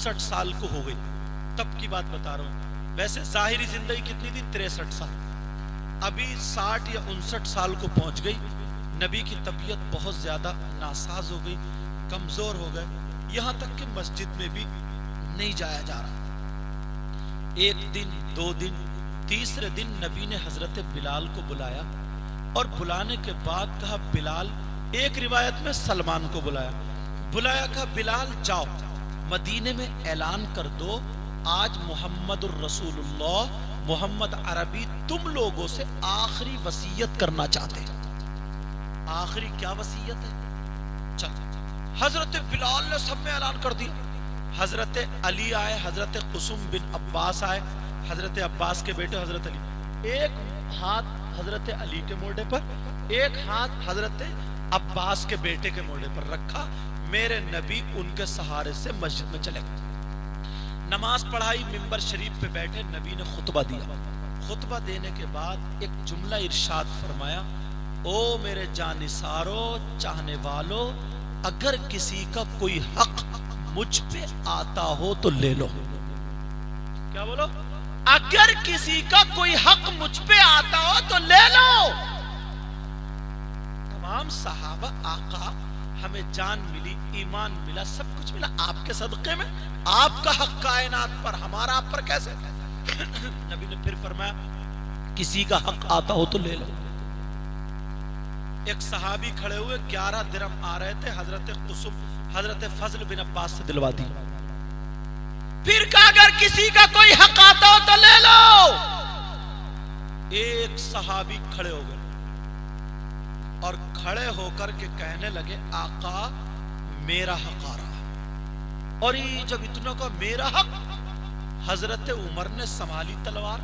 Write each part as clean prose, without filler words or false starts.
59 साल को हो गई, तब की बात बता रहा हूं। वैसे जाहिरी जिंदगी कितनी थी? 63 साल। अभी 60 या 59 साल को पहुंच गई। नबी की तबीयत बहुत ज्यादा नासाज हो गई, कमजोर हो गए, यहां तक कि मस्जिद में भी नहीं जाया जा रहा। एक दिन, 2 दिन, तीसरे दिन नबी ने हजरत बिलाल को बुलाया और बुलाने के बाद कहा बिलाल, एक रिवायत में सलमान को बुलाया, कहा बिलाल जाओ मदीने में ऐलान कर दो, आज मोहम्मद रसूलुल्लाह मोहम्मद अरबी तुम लोगों से आखिरी वसीयत करना चाहते हैं। आखिरी क्या वसीयत है? चल, हजरत बिलाल ने सब में ऐलान कर दिया। हजरत अली आए, हजरत कुसुम बिन अब्बास आए, हजरत अब्बास के बेटे हजरत अली। एक हाथ हजरत अली के मोढ़े पर, एक हाथ हजरत अब्बास के बेटे के मोढ़े पर रखा। मेरे नबी उनके सहारे से मस्जिद में चले गए। नमाज पढ़ाई, मिंबर शरीफ पे बैठे, नबी ने खुतबा दिया। खुतबा देने के बाद एक जुमला इरशाद फरमाया, ओ मेरे जानिसारो, चाहने वालों, अगर किसी का कोई हक मुझ पे आता हो तो ले लो। क्या बोलो? अगर किसी का कोई हक मुझ पे आता हो तो ले लो। तमाम सहाबा, आका हमें जान मिली, ईमान मिला, सब कुछ मिला आपके सदक़े में, आपका हक कायनात पर, हमारा आप पर कैसे? नबी ने फिर फरमाया, किसी का हक आता हो तो ले लो। एक सहाबी खड़े हुए, 11 दिरहम आ रहे थे, हजरत कुसुम हजरत फजल बिन अब्बास से दिलवा दी। फिर कहा अगर किसी का कोई हक आता हो तो ले लो। एक सहाबी खड़े हो गए और खड़े होकर के कहने लगे, आका मेरा हक आ रहा। और ये जब इतना का मेरा हक, हजरत उमर ने संभाली तलवार।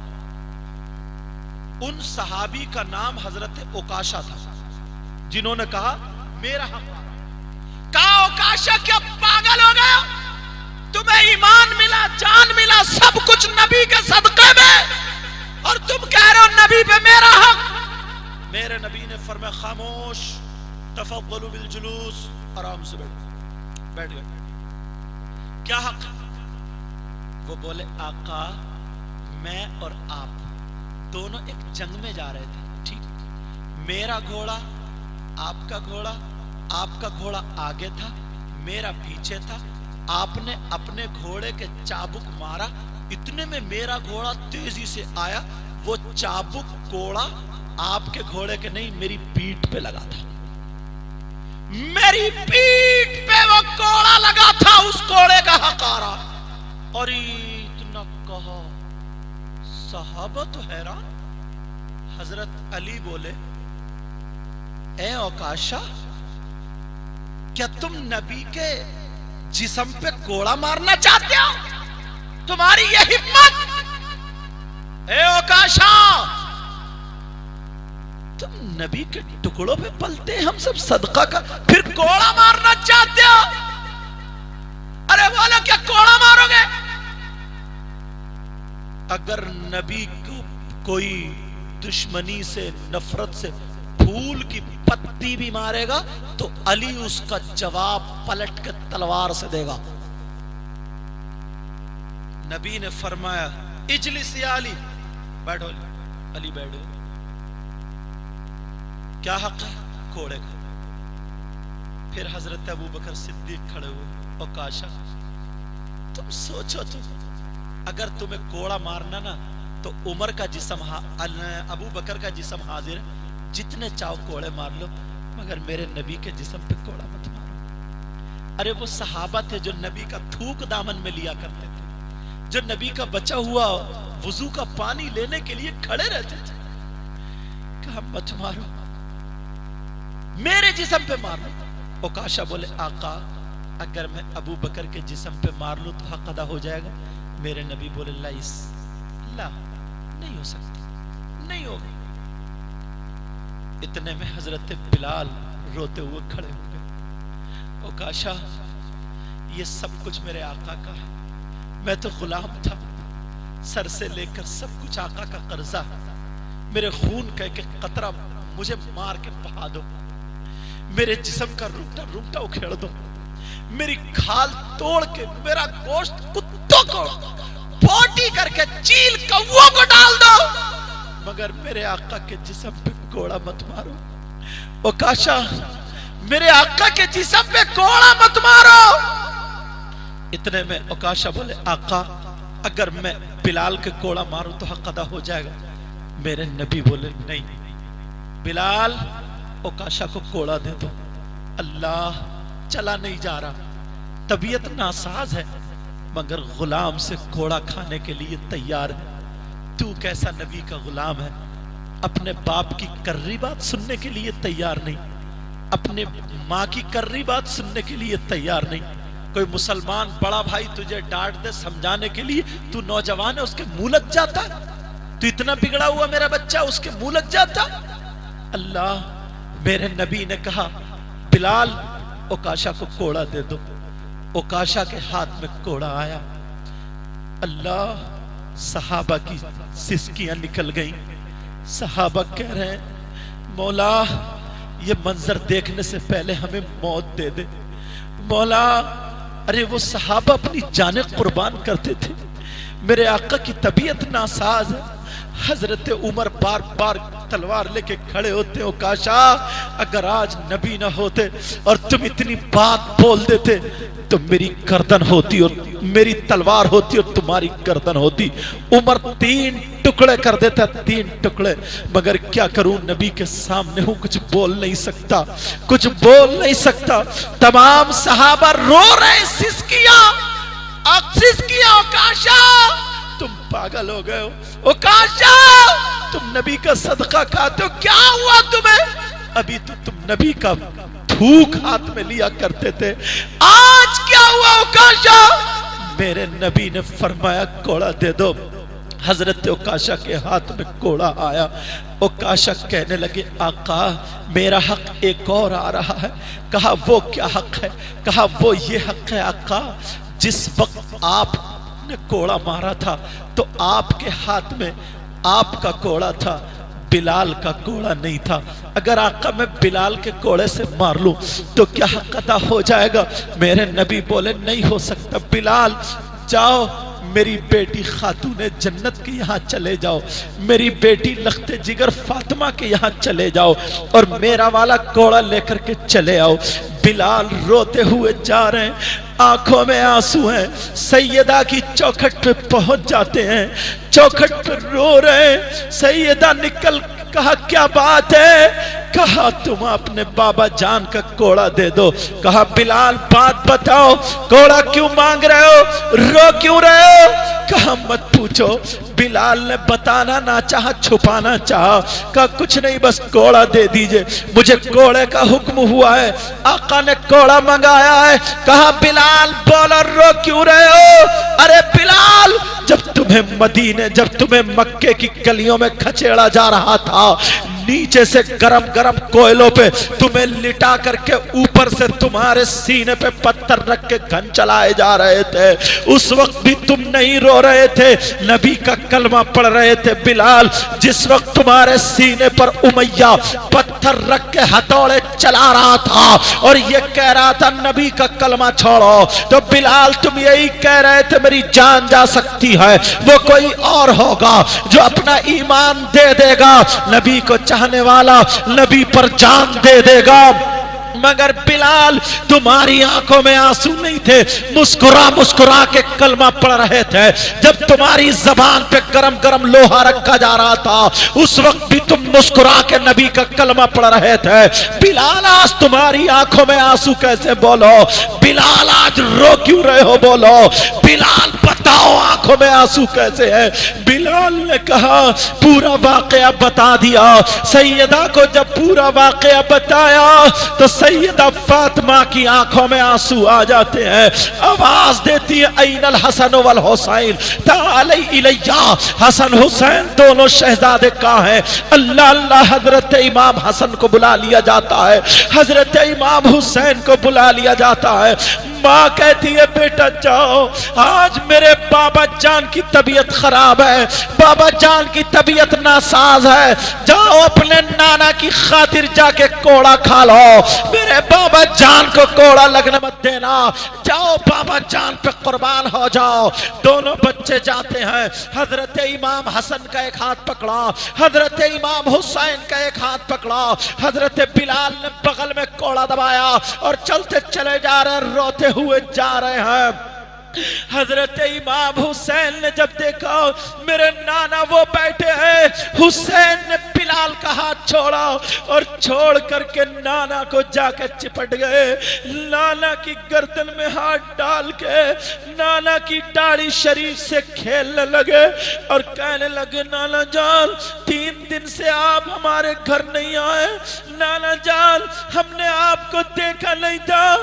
उन सहाबी का नाम हजरत ओकाशा था, जिन्होंने कहा मेरा हक। कहा ओकाशा क्या पागल हो गया? तुम्हें ईमान मिला, जान मिला, सब कुछ नबी के सदक़े में, और तुम कह रहे हो नबी पे मेरा हक। मेरे नबी ने फरमाया, खामोश, तफद्दलू बिल जुलूस, आराम से बैठ गए। क्या हक? वो बोले, आका मैं और आप दोनों एक जंग में जा रहे थे, ठीक, मेरा घोड़ा, आपका घोड़ा, आपका घोड़ा आगे था, मेरा पीछे था, आपने अपने घोड़े के चाबुक मारा, इतने में मेरा घोड़ा तेजी से आया, वो चाबुक कोड़ा आपके घोड़े के नहीं, मेरी पीठ पे लगा था, मेरी पीठ पे वो कोड़ा लगा था, उस कोड़े का हक आ रहा। और इतना कहा, सहाबा तो हैरान। हजरत अली बोले, ए ओकाशा, क्या तुम नबी के जिस्म पे कोड़ा मारना चाहते हो? तुम्हारी ये हिम्मत? ए ओकाशा, तुम नबी के टुकड़ों पे पलते, हम सब सदका का, फिर कोड़ा मारना चाहते हो? अरे बोलो, क्या कोड़ा मारोगे? अगर नबी को कोई दुश्मनी से, नफरत से फूल की पत्ती भी मारेगा तो अली उसका जवाब पलट के तलवार से देगा। नबी ने फरमाया, इजलिस या अली, बैठो अली, बैठो। क्या हक है? कोड़े का। फिर हजरत अबू बकर सिद्दीक खड़े हुए, ओकाशा तुम सोचो, अगर तुम्हें कोड़ा मारना ना तो उमर का जिस्म, अबू बकर का जिस्म हाजिर है, जितने चाहो कोड़े मार लो, मगर मेरे नबी के जिस्म पे कोड़ा मत मारो। अरे वो सहाबा थे जो नबी का थूक दामन में लिया करते थे, जो नबी का बचा हुआ वुजू का पानी लेने के लिए खड़े रहते थे। कहा मत मारो, मेरे जिस्म पे मार लो। ओकाशा बोले, आका अगर मैं अबू बकर के जिस्म पे मार लूं तो हक अदा हो जाएगा। मेरे नबी बोले, ला नहीं हो सकता, नहीं होगा। इतने में हजरत बिलाल रोते हुए खड़े हो गए। ओकाशा, ये सब कुछ मेरे आका का है, मैं तो गुलाम था, सर से लेकर सब कुछ आका का कर्जा, मेरे खून का एक कतरा मुझे मार के बहा दो, मेरे जिस्म का रुकटा रुकटा उखेड़ दो, मेरी खाल तोड़ के मेरा गोश्त कुत्तों को बोटी करके चील कौओं को डाल दो, मगर मेरे आका के जिस्म पे कोड़ा मत मारो। ओकाशा, मेरे आका के जिस्म पे कोड़ा मत मारो। इतने में ओकाशा बोले, आका अगर मैं बिलाल के कोड़ा मारूं तो हक अदा हो जाएगा। मेरे नबी बोले, नहीं बिलाल, ओकाशा को कोड़ा दे दो। अल्लाह, चला नहीं जा रहा, तबीयत नासाज है, मगर गुलाम से कोड़ा खाने के लिए तैयार है। तू कैसा नबी का गुलाम है, अपने बाप की कर्री बात सुनने के लिए तैयार नहीं, अपने माँ की कर्री बात सुनने के लिए तैयार नहीं। कोई मुसलमान बड़ा भाई तुझे डांट दे समझाने के लिए, तू नौजवान है, उसके मुंह लग जाता। तू इतना बिगड़ा हुआ मेरा बच्चा, उसके मुंह लग जाता। अल्लाह, मेरे नबी ने कहा, बिलाल ओकाशा को कोड़ा दे दो। ओकाशा के हाथ में कोड़ा आया। अल्लाह, सहाबा की सिसकियां निकल गईं। सहाबा कह रहे हैं, मौला ये मंजर देखने से पहले हमें मौत दे दे। मौला, अरे वो सहाबा अपनी जाने कुर्बान करते थे, मेरे आका की तबीयत नासाज है। हजरत उमर बार बार तलवार लेके खड़े होते। ओकाशा, अगर आज नबी ना होते और तुम इतनी बात बोल देते तो मेरी गर्दन होती और मेरी तलवार होती और तुम्हारी गर्दन होती। उमर 3 टुकड़े कर देता, 3 टुकड़े। मगर क्या करूं, नबी के सामने हूं, कुछ बोल नहीं सकता, कुछ बोल नहीं सकता। तमाम सहाबा रो रहे, सिसकियां। ओकाशा, तुम पागल हो गए हो। ओकाशा, तुम नबी का सदका खाते हो, क्या हुआ तुम्हें? अभी तो तुम नबी का थूक हाथ में लिया करते थे, आज क्या हुआ? ओकाशा, मेरे नबी ने फरमाया, कोड़ा दे दो। हजरत ओकाशा के हाथ में कोड़ा आया। ओकाशा कहने लगे, आका मेरा हक एक और आ रहा है। कहा, वो क्या हक है? कहा, वो ये हक है आका, जिस वक्त आपने कोड़ा मारा था तो आपके हाथ में आपका कोड़ा था, बिलाल का कोड़ा नहीं था। अगर आका मैं बिलाल के कोड़े से मार लूं तो क्या हक अदा हो जाएगा? मेरे नबी बोले, नहीं हो सकता। बिलाल, जाओ मेरी बेटी खातूने जन्नत के यहाँ चले जाओ, मेरी बेटी लख्ते जिगर फातिमा के यहाँ चले जाओ और मेरा वाला कोड़ा लेकर के चले आओ। बिलाल रोते हुए जा रहे हैं, आंखों में आंसू हैं। सैयदा की चौखट पे पहुंच जाते हैं, चौखट पे रो रहे हैं। सैयदा निकल, कहा, क्या बात है? कहा, तुम अपने बाबा जान का कोड़ा दे दो। कहा, बिलाल बात बताओ, कोड़ा क्यों मांग रहे हो, रो क्यों रहे हो? कहा, मत पूछो। बिलाल ने बताना ना चाहा, छुपाना चाहा। कहा, कुछ नहीं, बस कोड़ा दे दीजिए, मुझे कोड़े का हुक्म हुआ है, आका ने कोड़ा मंगाया है। कहा, बिलाल बोलो, रो क्यों रहे हो? अरे बिलाल, जब तुम्हें मक्के की गलियों में खचेड़ा जा रहा था, नीचे से गरम गरम कोयलों पे तुम्हें लिटा करके ऊपर से तुम्हारे सीने पे पत्थर रख के घन चलाए जा रहे थे, उस वक्त भी तुम नहीं रो रहे थे, नबी का कलमा पढ़ रहे थे। बिलाल, जिस वक्त तुम्हारे सीने पर उमैया पत्थर रख के हथौड़े चला रहा था और ये कह रहा था नबी का कलमा छोड़ो, तो बिलाल तुम यही कह रहे थे मेरी जान जा सकती है, वो कोई और होगा जो अपना ईमान दे देगा, नबी को चाहने वाला नबी पर जान दे देगा। मगर बिलाल, तुम्हारी आंखों में आंसू नहीं थे, मुस्कुरा मुस्कुरा के कलमा पढ़ रहे थे। जब तुम्हारी जबान पे गरम गरम लोहा रखा जा रहा था, उस वक्त भी तुम मुस्कुरा के नबी का कलमा पढ़ रहे थे। बिलाल, आज तुम्हारी आंखों में आंसू कैसे? बोलो बिलाल, आज रो क्यों रहे हो? बोलो बिलाल, बताओ आंखों में आंसू कैसे है? बिलाल ने कहा, पूरा वाकया बता दिया। सैयदा को जब पूरा वाकया बताया तो सैयदा फातिमा की आंखों में आंसू आ जाते हैं, आवाज देती है, ऐनल हसन वल हुसैन तालै इलैया। हसन हुसैन दोनों शहजादे कहाँ हैं? अल्लाह अल्लाह, हजरत इमाम हसन को बुला लिया जाता है, हजरत इमाम हुसैन को बुला लिया जाता है। माँ कहती है बेटा जाओ, आज मेरे बाबा जान की तबीयत खराब है, बाबा जान की तबीयत नासाज है, जाओ अपने नाना की खातिर जाके कोड़ा खा लो, मेरे बाबा जान को कोड़ा लगने मत देना, जाओ बाबा जान पे कुर्बान हो जाओ। दोनों बच्चे जाते हैं, हजरत इमाम हसन का एक हाथ पकड़ा, हजरत इमाम हुसैन का एक हाथ पकड़ा, हजरत बिलाल ने बगल में कोड़ा दबाया और चलते चले जा रहे, रोते हुए जा रहे हैं। हजरत इमाम हुसैन ने जब देखा मेरे नाना वो बैठे हैं, हुसैन ने बिलाल का हाथ छोड़ा और छोड़ करके नाना को जाकर चिपट गए, नाना की गर्दन में हाथ डाल के नाना की दाढ़ी शरीफ से खेलने लगे और कहने लगे नाना जान 3 दिन से आप हमारे घर नहीं आए, नाना जान हमने आपको देखा नहीं था,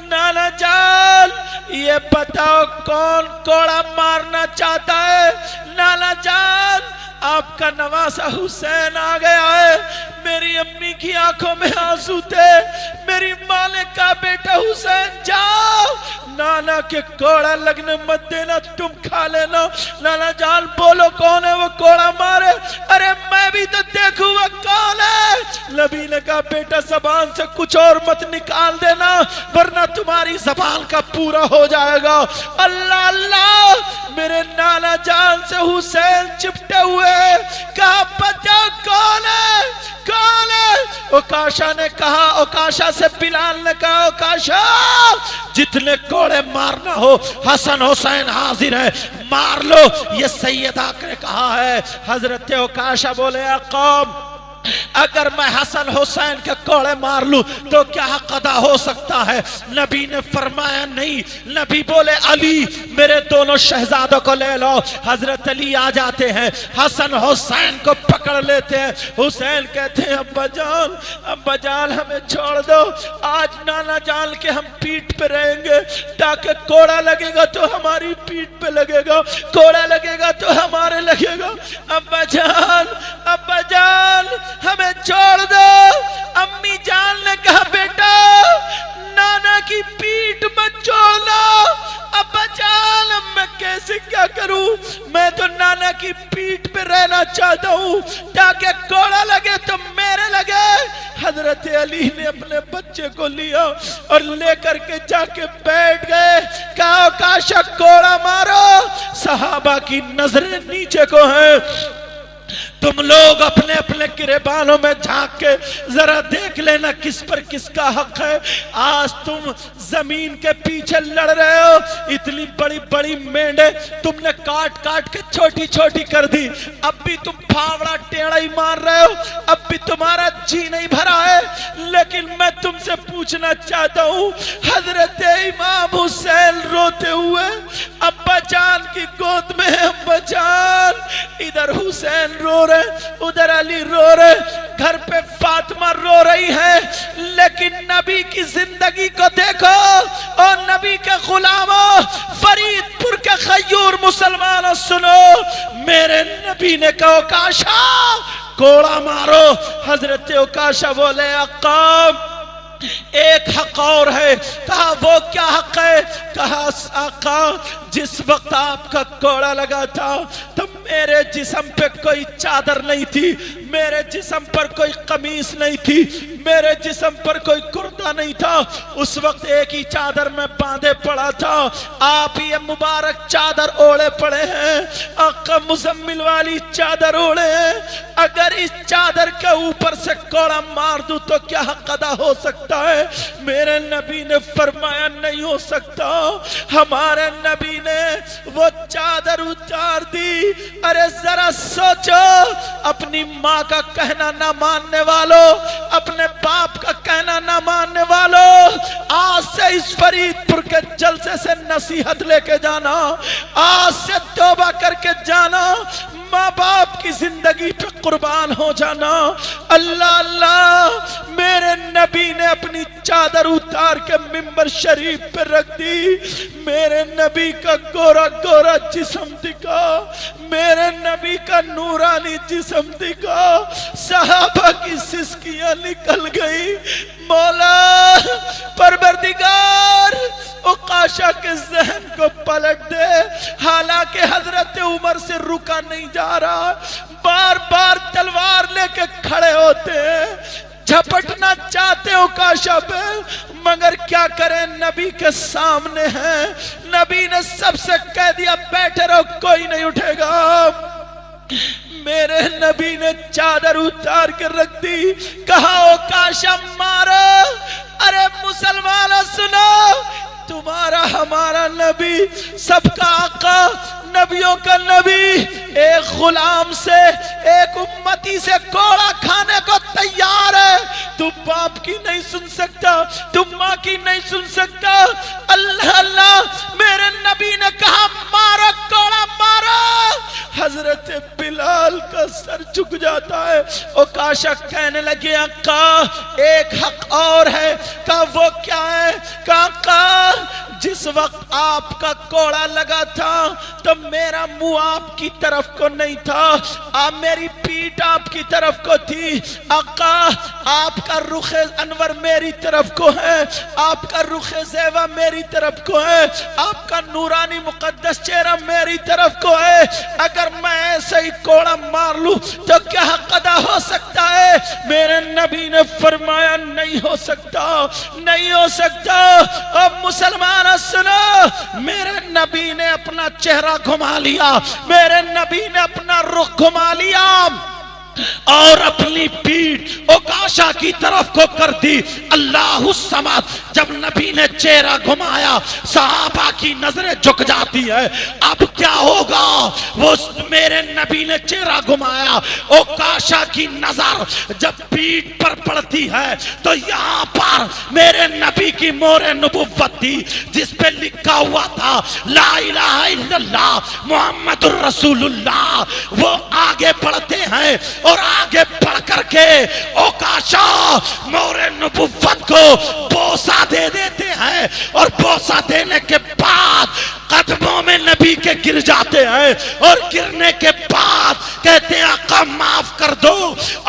नाना जान ये बताओ कौन कोड़ा मारना चाहता है, नाना जान आपका नवासा हुसैन आ गया है। मेरी अम्मी की आंखों में आंसू थे, मेरी माँ ने कहा बेटा हुसैन जाओ, नाना के कोड़ा लगने मत देना, तुम खा लेना। नाना जान बोलो कौन है वो कोड़ा मारे, अरे मैं भी तो देखूं वो कौन है। नबी ने कहा बेटा जबान से कुछ और मत निकाल देना वरना तुम्हारी जबान का पूरा हो जाएगा। अल्लाह अल्लाह, मेरे नाना जान से हुसैन चिपटे हुए, कहा बताओ कौन है कौन है। ओकाशा ने कहा, ओकाशा से बिलाल ने कहा ओकाशा जितने कोड़े मारना हो हसन हुसैन हाजिर है, मार लो, ये सैयदा ने कहा है। हजरत ओकाशा बोले कौम अगर मैं हसन हुसैन के कोड़े मार लूं तो क्या हक अदा हो सकता है। नबी ने फरमाया नहीं, नबी बोले अली मेरे दोनों शहजादों को ले लो। हजरत अली आ जाते हैं, हसन हुसैन को पकड़ लेते हैं। हुसैन कहते हैं अब्बा जान हमें छोड़ दो, आज नाना जान के हम पीठ पे रहेंगे, ताकि कोड़ा लगेगा तो हमारी पीठ पे लगेगा, कोड़ा लगेगा तो हमारे लगेगा। अब्बा जान हमें छोड़ दो। अम्मी जान ने कहा बेटा नाना की पीठ मत छोड़ना। अब्बा जान मैं कैसे क्या करूं, मैं तो नाना की पीठ पे रहना चाहता हूं ताकि कोड़ा लगे तो मेरे लगे। हजरत अली ने अपने बच्चे को लिया और लेकर के जाके बैठ गए, कहा काशा कोड़ा मारो। सहाबा की नजरें नीचे को है, तुम लोग अपने अपने गिरेबानों में झांक के जरा देख लेना किस पर किसका हक है। आज तुम जमीन के पीछे लड़ रहे हो, इतनी बड़ी बड़ी मेंढे तुमने काट काट के छोटी छोटी कर दी, अब भी तुम फावड़ा टेढ़ा ही मार रहे हो, अब भी तुम्हारा जी नहीं भरा है। लेकिन मैं तुमसे पूछना चाहता हूँ, हजरत इमाम हुसैन रोते हुए अब्बा जान की गोद में, अब्बा जान इधर हुसैन रो रहे, उधर अली रो रहे, घर पे फातिमा रो रही है। लेकिन नबी की जिंदगी को देखो और नबी के गुलामों, फरीदपुर के खयूर मुसलमानों सुनो, मेरे नबी ने कहा ओकाशा कोड़ा मारो। हजरत ओकाशा बोले अकाम एक हक और है। कहा वो क्या हक है। कहा आका जिस वक्त आपका कोड़ा लगा था तो मेरे जिस्म पे कोई चादर नहीं थी, मेरे जिस्म पर कोई कमीज नहीं थी, मेरे जिस्म पर कोई कुर्ता नहीं था, उस वक्त एक ही चादर में बांधे पड़ा था, आप ये मुबारक चादर ओढ़े पड़े हैं, आका मुजम्मिल वाली चादर ओढ़े हैं। अगर इस चादर के ऊपर से कोड़ा मार दूं तो क्या हक अदा हो सकता है। मेरे नबी ने फरमाया नहीं हो सकता। हमारे नबी ने वो चादर उतार दी। अरे जरा सोचो, अपनी माँ का कहना ना मानने वालों, अपने बाप का कहना ना मानने वालों, आज से इस फरीदपुर के जलसे से नसीहत लेके जाना, आज से तौबा करके जाना, माँ बाप की जिंदगी पे कुर्बान हो जाना। अल्लाह अल्लाह, मेरे नबी ने अपनी चादर उतार के मिंबर शरीफ पे रख दी। मेरे नबी का गोरा गोरा जिस्म दिखा, मेरे नबी का नूरानी जिस्म दिखा, सहाबा की सिसकियां निकल गई। मौला परवरदिगार हालांकि हजरत उमर से रुका नहीं जा रहा, बार बार तलवार लेके खड़े होते हैं, झपटना चाहते हो काशा पे, मगर क्या करें, नबी के सामने है। नबी ने सबसे कह दिया बैठे रहो, कोई नहीं उठेगा। मेरे नबी ने चादर उतार कर रख दी, कहा ओ काशा मारो। अरे मुसलमानों सुनो, तुम्हारा हमारा नबी, सबका आका, नबियों का नबी, एक गुलाम से, एक उम्मती से कोड़ा खाने को तैयार है। तुम बाप की नहीं सुन सकता, तुम माँ की नहीं सुन सकता। अल्लाह अल्लाह, मेरे नबी ने कहा मारो, कोड़ा मारो। हजरत बिलाल का सर झुक जाता है। ओ काशा कहने लगे अक्का एक हक और है। कहा वो क्या है? कहा जिस वक्त आपका कोड़ा लगा था तो मेरा मुंह आपकी तरफ को नहीं था, आप मेरी पीठ आपकी तरफ को थी। आका आपका रुखे अनवर मेरी तरफ को है, आपका रुखे ज़ेवा मेरी तरफ को है, आपका नूरानी मुकद्दस चेहरा मेरी तरफ को है। अगर मैं ऐसे ही कोड़ा मार लूं तो क्या हक अदा हो सकता है? मेरे नबी ने फरमाया नहीं हो सकता, नहीं हो सकता। अब मुसलमान सुनो, मेरे नबी ने अपना चेहरा घुमा लिया, मेरे नबी ने अपना रुख घुमा लिया और अपनी पीठ ओकाशा की तरफ को कर दी। अल्लाहु समद। जब नबी ने चेहरा घुमाया सहाबा की नजरें झुक जाती है। अब क्या होगा? वो मेरे नबी ने चेहरा घुमाया, ओकाशा की नजर जब पीठ पर पड़ती है तो यहाँ पर मेरे नबी की मोहर नबुव्वत थी, जिस पे लिखा हुआ था ला इलाहा इल्लल्लाह मुहम्मदुर रसूलुल्लाह। वो आगे बढ़ते हैं और आगे बढ़ करके ओकाशा मोहर नबुव्वत को बोसा दे देते हैं और बोसा देने के बाद कदमों में नबी के गिर जाते हैं और गिरने के बाद कहते हैं आका माफ कर दो।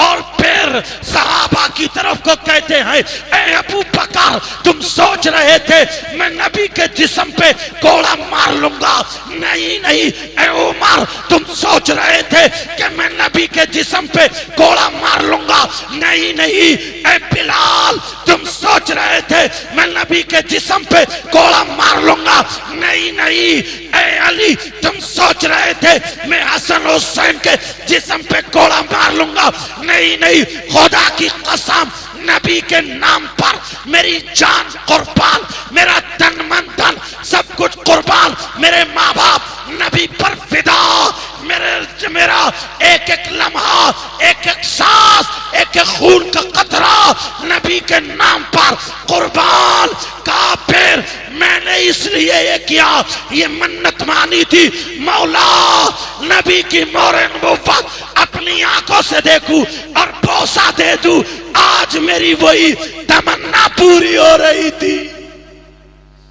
और फिर सहाबा की तरफ को कहते हैं ए अबू बकर तुम सोच रहे थे मैं नबी के जिस्म पे कोड़ा मार लूंगा? नहीं नहीं। ए उमर तुम सोच रहे थे कि मैं नबी के जिस्म पे कोड़ा मार लूंगा? नहीं नहीं। ए बिलाल तुम सोच रहे थे मैं नबी के जिस्म पे कोड़ा मार लूंगा? नहीं नहीं। ए अली तुम सोच रहे थे मैं हसन हुसैन के जिस्म पे कोड़ा मार लूंगा? नहीं नहीं। खुदा की कसम नबी के नाम पर मेरी जान कुर्बान, मेरा तन मन धन सब कुछ कुर्बान, मेरे माँ बाप नबी पर फिदा, मेरा एक एक लम्हा, एक एक सांस, एक एक खून का कतरा नबी के नाम पर कुर्बान। काफिर मैंने इसलिए ये किया, ये मन्नत मानी थी मौला नबी की मोहर नबुव्वत अपनी आंखों से देखूं और बोसा दे दूं। आज मेरी वही तमन्ना पूरी हो रही थी।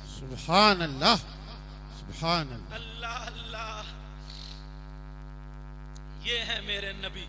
सुभान अल्लाह, सुभान अल्लाह। अल्लाह अल्लाह। ये है मेरे नबी।